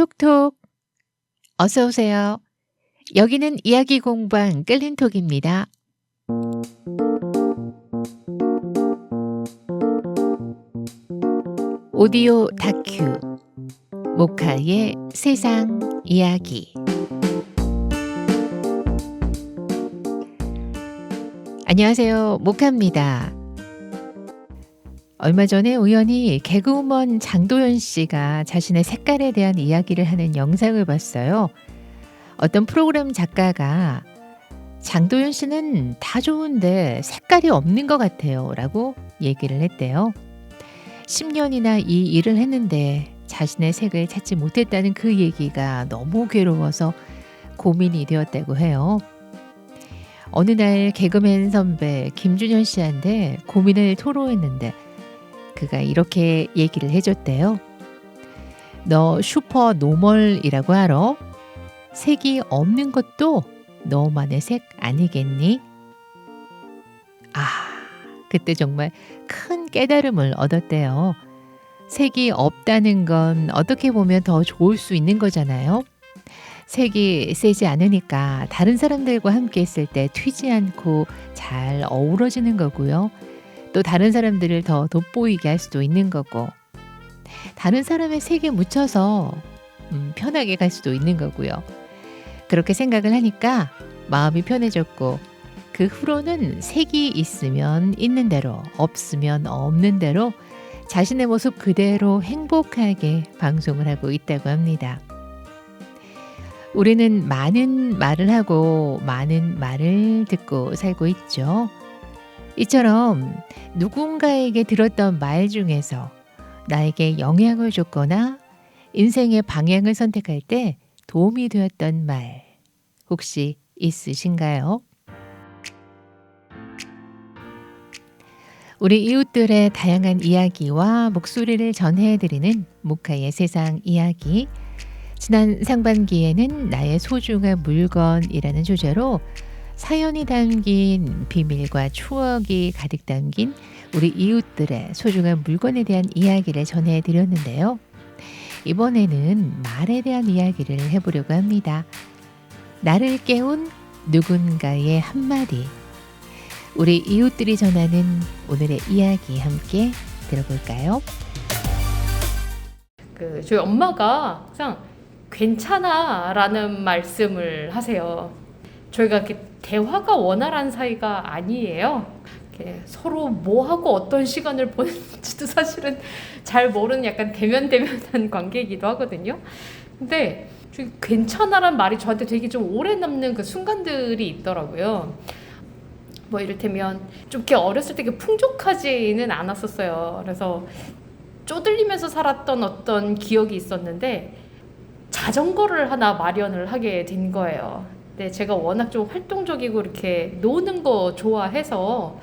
톡톡. 어서 오세요. 여기는 이야기 공방 끌린톡입니다. 오디오 다큐 모카의 세상 이야기. 안녕하세요. 모카입니다. 얼마 전에 우연히 개그우먼 장도연 씨가 자신의 색깔에 대한 이야기를 하는 영상을 봤어요. 어떤 프로그램 작가가 장도연 씨는 다 좋은데 색깔이 없는 것 같아요 라고 얘기를 했대요. 10년이나 이 일을 했는데 자신의 색을 찾지 못했다는 그 얘기가 너무 괴로워서 고민이 되었다고 해요. 어느 날 개그맨 선배 김준현 씨한테 고민을 토로했는데 그가 이렇게 얘기를 해줬대요. 너 슈퍼 노멀이라고 알아? 색이 없는 것도 너만의 색 아니겠니? 그때 정말 큰 깨달음을 얻었대요. 색이 없다는 건 어떻게 보면 더 좋을 수 있는 거잖아요. 색이 세지 않으니까 다른 사람들과 함께 있을 때 튀지 않고 잘 어우러지는 거고요. 또 다른 사람들을 더 돋보이게 할 수도 있는 거고, 다른 사람의 색에 묻혀서 편하게 갈 수도 있는 거고요. 그렇게 생각을 하니까 마음이 편해졌고, 그 후로는 색이 있으면 있는 대로, 없으면 없는 대로 자신의 모습 그대로 행복하게 방송을 하고 있다고 합니다. 우리는 많은 말을 하고 많은 말을 듣고 살고 있죠. 이처럼 누군가에게 들었던 말 중에서 나에게 영향을 줬거나 인생의 방향을 선택할 때 도움이 되었던 말 혹시 있으신가요? 우리 이웃들의 다양한 이야기와 목소리를 전해드리는 모카의 세상 이야기. 지난 상반기에는 나의 소중한 물건이라는 주제로 사연이 담긴 비밀과 추억이 가득 담긴 우리 이웃들의 소중한 물건에 대한 이야기를 전해드렸는데요. 이번에는 말에 대한 이야기를 해보려고 합니다. 나를 깨운 누군가의 한마디. 우리 이웃들이 전하는 오늘의 이야기 함께 들어볼까요? 저희 엄마가 항상 괜찮아 라는 말씀을 하세요. 저희가 이렇게 대화가 원활한 사이가 아니에요. 이렇게 서로 뭐하고 어떤 시간을 보내는지도 사실은 잘 모르는 약간 대면대면한 관계이기도 하거든요. 근데 괜찮아란 말이 저한테 되게 좀 오래 남는 그 순간들이 있더라고요. 뭐 이를테면 좀 이렇게 어렸을 때 풍족하지는 않았었어요. 그래서 쪼들리면서 살았던 어떤 기억이 있었는데 자전거를 하나 마련을 하게 된 거예요. 근데 제가 워낙 좀 활동적이고 이렇게 노는 거 좋아해서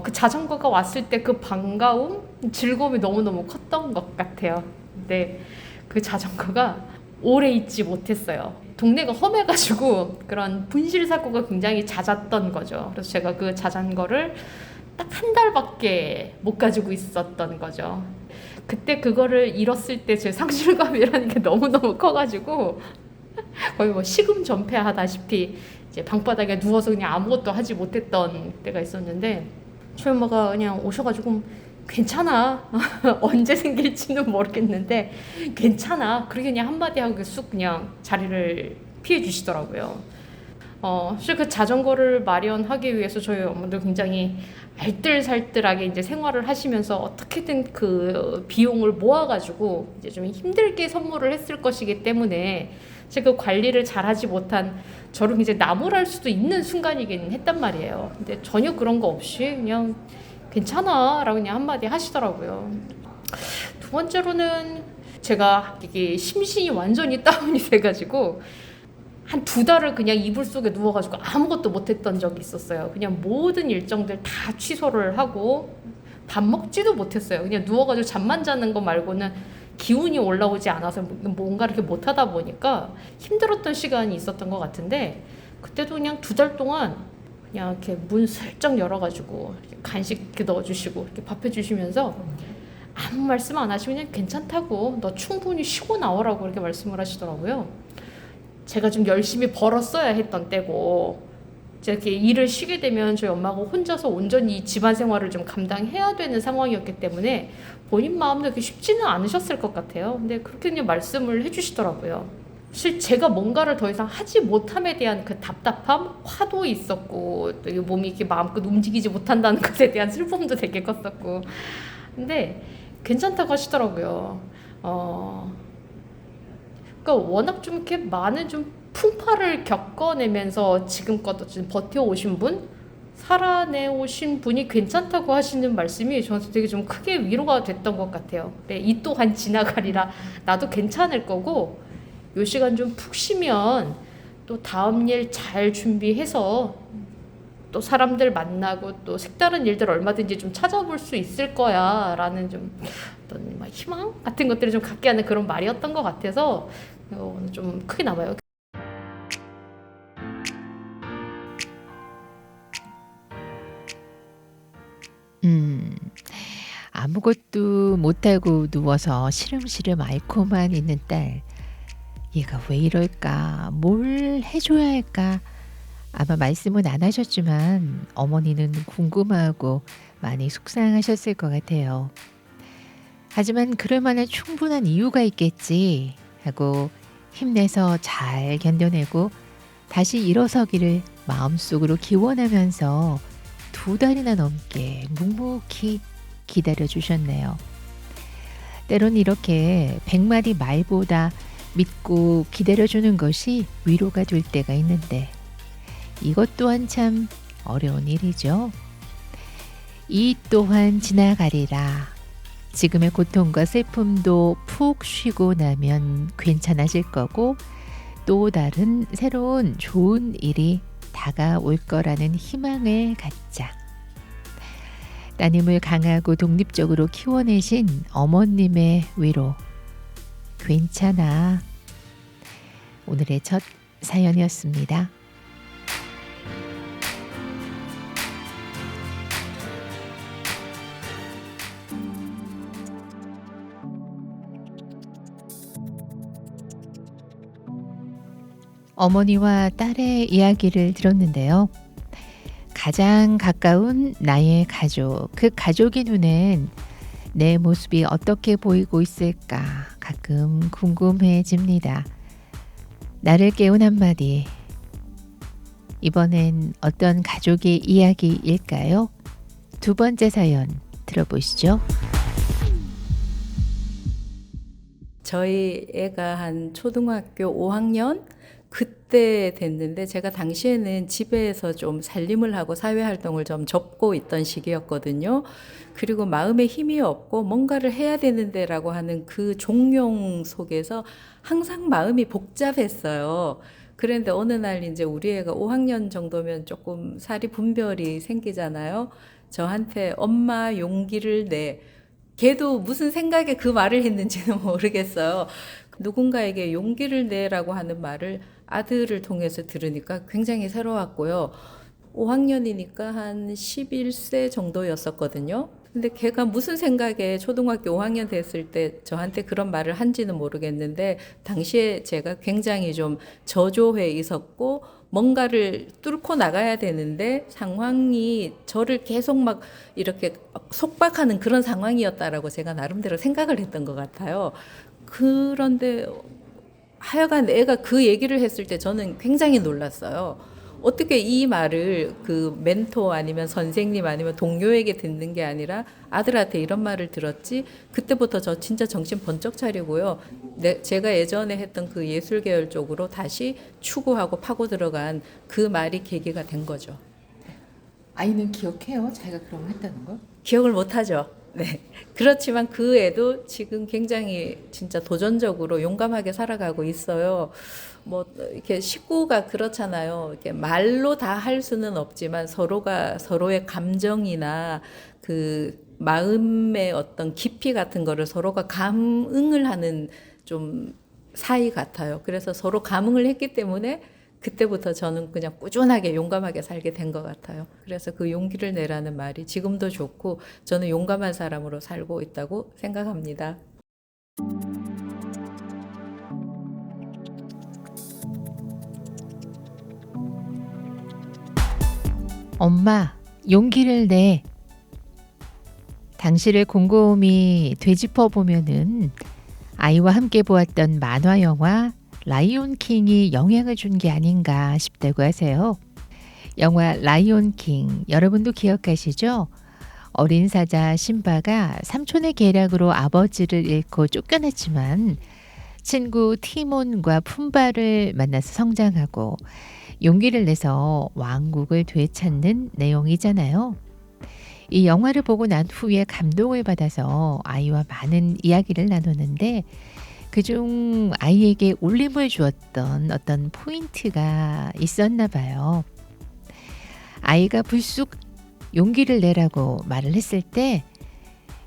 그 자전거가 왔을 때 그 반가움, 즐거움이 너무너무 컸던 것 같아요. 근데 그 자전거가 오래 있지 못했어요. 동네가 험해가지고 그런 분실 사고가 굉장히 잦았던 거죠. 그래서 제가 그 자전거를 딱 한 달밖에 못 가지고 있었던 거죠. 그때 그거를 잃었을 때 제 상실감이라는 게 너무너무 커가지고 거의 뭐 시금 전폐하다시피 이제 방바닥에 누워서 그냥 아무것도 하지 못했던 때가 있었는데 저희 엄마가 그냥 오셔가지고 괜찮아 언제 생길지는 모르겠는데 괜찮아 그렇게 그냥 한마디 하고 쑥 그냥 자리를 피해 주시더라고요. 사실 그 자전거를 마련하기 위해서 저희 어머니도 굉장히 알뜰살뜰하게 이제 생활을 하시면서 어떻게든 그 비용을 모아가지고 이제 좀 힘들게 선물을 했을 것이기 때문에 제가 그 관리를 잘하지 못한 저를 이제 나무랄 수도 있는 순간이긴 했단 말이에요. 근데 전혀 그런 거 없이 그냥 괜찮아 라고 그냥 한마디 하시더라고요. 두 번째로는 제가 이게 심신이 완전히 다운이 돼가지고 한 2달을 그냥 이불 속에 누워가지고 아무것도 못했던 적이 있었어요. 그냥 모든 일정들 다 취소를 하고 밥 먹지도 못했어요. 그냥 누워가지고 잠만 자는 거 말고는 기운이 올라오지 않아서 뭔가 이렇게 못하다 보니까 힘들었던 시간이 있었던 것 같은데 그때도 그냥 2달 동안 그냥 이렇게 문 슬쩍 열어가지고 이렇게 간식 이렇게 넣어주시고 이렇게 밥 해주시면서 아무 말씀 안 하시고 그냥 괜찮다고, 너 충분히 쉬고 나오라고 이렇게 말씀을 하시더라고요. 제가 좀 열심히 벌었어야 했던 때고, 이제 이렇게 일을 쉬게 되면 저희 엄마가 혼자서 온전히 집안 생활을 좀 감당해야 되는 상황이었기 때문에 본인 마음도 그렇게 쉽지는 않으셨을 것 같아요. 근데 그렇게 그냥 말씀을 해주시더라고요. 사실 제가 뭔가를 더 이상 하지 못함에 대한 그 답답함, 화도 있었고, 또 이 몸이 이렇게 마음껏 움직이지 못한다는 것에 대한 슬픔도 되게 컸었고, 근데 괜찮다고 하시더라고요. 그러니까 워낙 좀 이렇게 많은 좀 풍파를 겪어내면서 지금껏 좀 버텨오신 분, 살아내오신 분이 괜찮다고 하시는 말씀이 저한테 되게 좀 크게 위로가 됐던 것 같아요. 네, 이 또한 지나가리라. 나도 괜찮을 거고, 요 시간 좀 푹 쉬면 또 다음 일 잘 준비해서 또 사람들 만나고 또 색다른 일들 얼마든지 좀 찾아볼 수 있을 거야 라는 좀 어떤 희망 같은 것들을 좀 갖게 하는 그런 말이었던 것 같아서 오늘 좀 크게 남아요. 음, 아무것도 못하고 누워서 시름시름 앓고만 있는 딸. 얘가 왜 이럴까? 뭘 해줘야 할까? 아마 말씀은 안 하셨지만 어머니는 궁금하고 많이 속상하셨을 것 같아요. 하지만 그럴 만한 충분한 이유가 있겠지 하고 힘내서 잘 견뎌내고 다시 일어서기를 마음속으로 기원하면서 2달이나 넘게 묵묵히 기다려 주셨네요. 때론 이렇게 100마디 말보다 믿고 기다려주는 것이 위로가 될 때가 있는데 이것 또한 참 어려운 일이죠. 이 또한 지나가리라. 지금의 고통과 슬픔도 푹 쉬고 나면 괜찮아질 거고 또 다른 새로운 좋은 일이 다가올 거라는 희망을 갖자. 따님을 강하고 독립적으로 키워내신 어머님의 위로. 괜찮아. 오늘의 첫 사연이었습니다. 어머니와 딸의 이야기를 들었는데요. 가장 가까운 나의 가족, 그 가족의 눈엔 내 모습이 어떻게 보이고 있을까 가끔 궁금해집니다. 나를 깨운 한마디. 이번엔 어떤 가족의 이야기일까요? 2번째 사연 들어보시죠. 저희 애가 한 초등학교 5학년 그때 됐는데 제가 당시에는 집에서 좀 살림을 하고 사회활동을 좀 접고 있던 시기였거든요. 그리고 마음에 힘이 없고 뭔가를 해야 되는데라고 하는 그 종용 속에서 항상 마음이 복잡했어요. 그런데 어느 날 이제 우리 애가 5학년 정도면 조금 사리 분별이 생기잖아요. 저한테 엄마 용기를 내. 걔도 무슨 생각에 그 말을 했는지는 모르겠어요. 누군가에게 용기를 내라고 하는 말을 아들을 통해서 들으니까 굉장히 새로웠고요. 5학년이니까 한 11세 정도였었거든요. 근데 걔가 무슨 생각에 초등학교 5학년 됐을 때 저한테 그런 말을 한지는 모르겠는데 당시에 제가 굉장히 좀 저조해 있었고 뭔가를 뚫고 나가야 되는데 상황이 저를 계속 막 이렇게 속박하는 그런 상황이었다라고 제가 나름대로 생각을 했던 것 같아요. 그런데 하여간 애가 그 얘기를 했을 때 저는 굉장히 놀랐어요. 어떻게 이 말을 그 멘토 아니면 선생님 아니면 동료에게 듣는 게 아니라 아들한테 이런 말을 들었지? 그때부터 저 진짜 정신 번쩍 차리고요. 제가 예전에 했던 그 예술 계열 쪽으로 다시 추구하고 파고 들어간 그 말이 계기가 된 거죠. 아이는 기억해요? 자기가 그런 거 했다는 걸? 기억을 못 하죠. 네. 그렇지만 그 애도 지금 굉장히 진짜 도전적으로 용감하게 살아가고 있어요. 뭐 이렇게 식구가 그렇잖아요. 이렇게 말로 다 할 수는 없지만 서로가 서로의 감정이나 그 마음의 어떤 깊이 같은 거를 서로가 감응을 하는 좀 사이 같아요. 그래서 서로 감응을 했기 때문에 그때부터 저는 그냥 꾸준하게 용감하게 살게 된 것 같아요. 그래서 그 용기를 내라는 말이 지금도 좋고 저는 용감한 사람으로 살고 있다고 생각합니다. 엄마, 용기를 내. 당시를 곰곰이 되짚어 보면은 아이와 함께 보았던 만화 영화 라이온 킹이 영향을 준 게 아닌가 싶다고 하세요. 영화 라이온 킹 여러분도 기억하시죠? 어린 사자 심바가 삼촌의 계략으로 아버지를 잃고 쫓겨났지만 친구 티몬과 푼바를 만나서 성장하고 용기를 내서 왕국을 되찾는 내용이잖아요. 이 영화를 보고 난 후에 감동을 받아서 아이와 많은 이야기를 나누는데 그중 아이에게 울림을 주었던 어떤 포인트가 있었나 봐요. 아이가 불쑥 용기를 내라고 말을 했을 때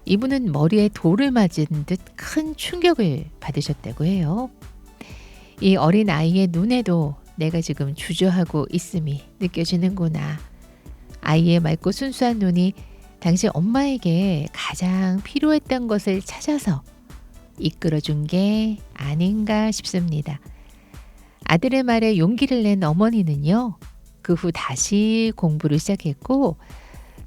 이분은 머리에 돌을 맞은 듯 큰 충격을 받으셨다고 해요. 이 어린 아이의 눈에도 내가 지금 주저하고 있음이 느껴지는구나. 아이의 맑고 순수한 눈이 당시 엄마에게 가장 필요했던 것을 찾아서 이끌어준 게 아닌가 싶습니다. 아들의 말에 용기를 낸 어머니는요. 그 후 다시 공부를 시작했고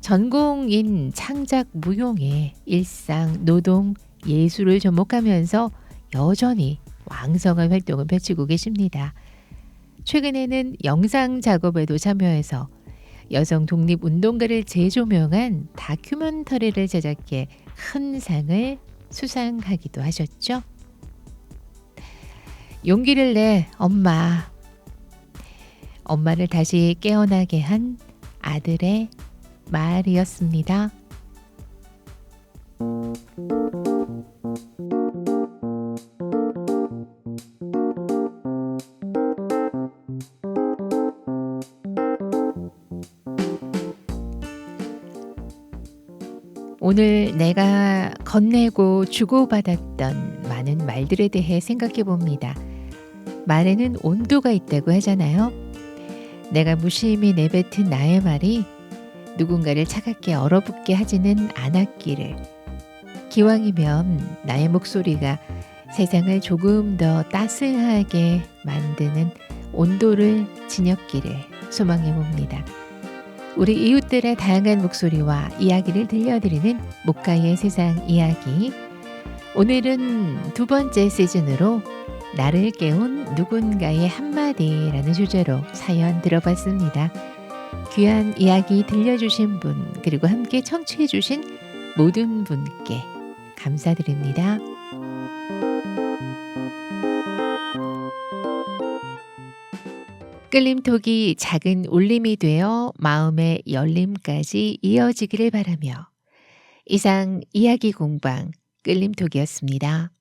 전공인 창작 무용에 일상, 노동, 예술을 접목하면서 여전히 왕성한 활동을 펼치고 계십니다. 최근에는 영상 작업에도 참여해서 여성 독립운동가를 재조명한 다큐멘터리를 제작해 큰 상을 수상하기도 하셨죠. 용기를 내 엄마. 엄마를 다시 깨어나게 한 아들의 말이었습니다. 오늘 내가 건네고 주고받았던 많은 말들에 대해 생각해 봅니다. 말에는 온도가 있다고 하잖아요. 내가 무심히 내뱉은 나의 말이 누군가를 차갑게 얼어붙게 하지는 않았기를. 기왕이면 나의 목소리가 세상을 조금 더 따스하게 만드는 온도를 지녔기를 소망해 봅니다. 우리 이웃들의 다양한 목소리와 이야기를 들려드리는 목가의 세상 이야기. 오늘은 두 번째 시즌으로 나를 깨운 누군가의 한마디라는 주제로 사연 들어봤습니다. 귀한 이야기 들려주신 분 그리고 함께 청취해주신 모든 분께 감사드립니다. 끌림톡이 작은 울림이 되어 마음의 열림까지 이어지기를 바라며 이상 이야기 공방 끌림톡이었습니다.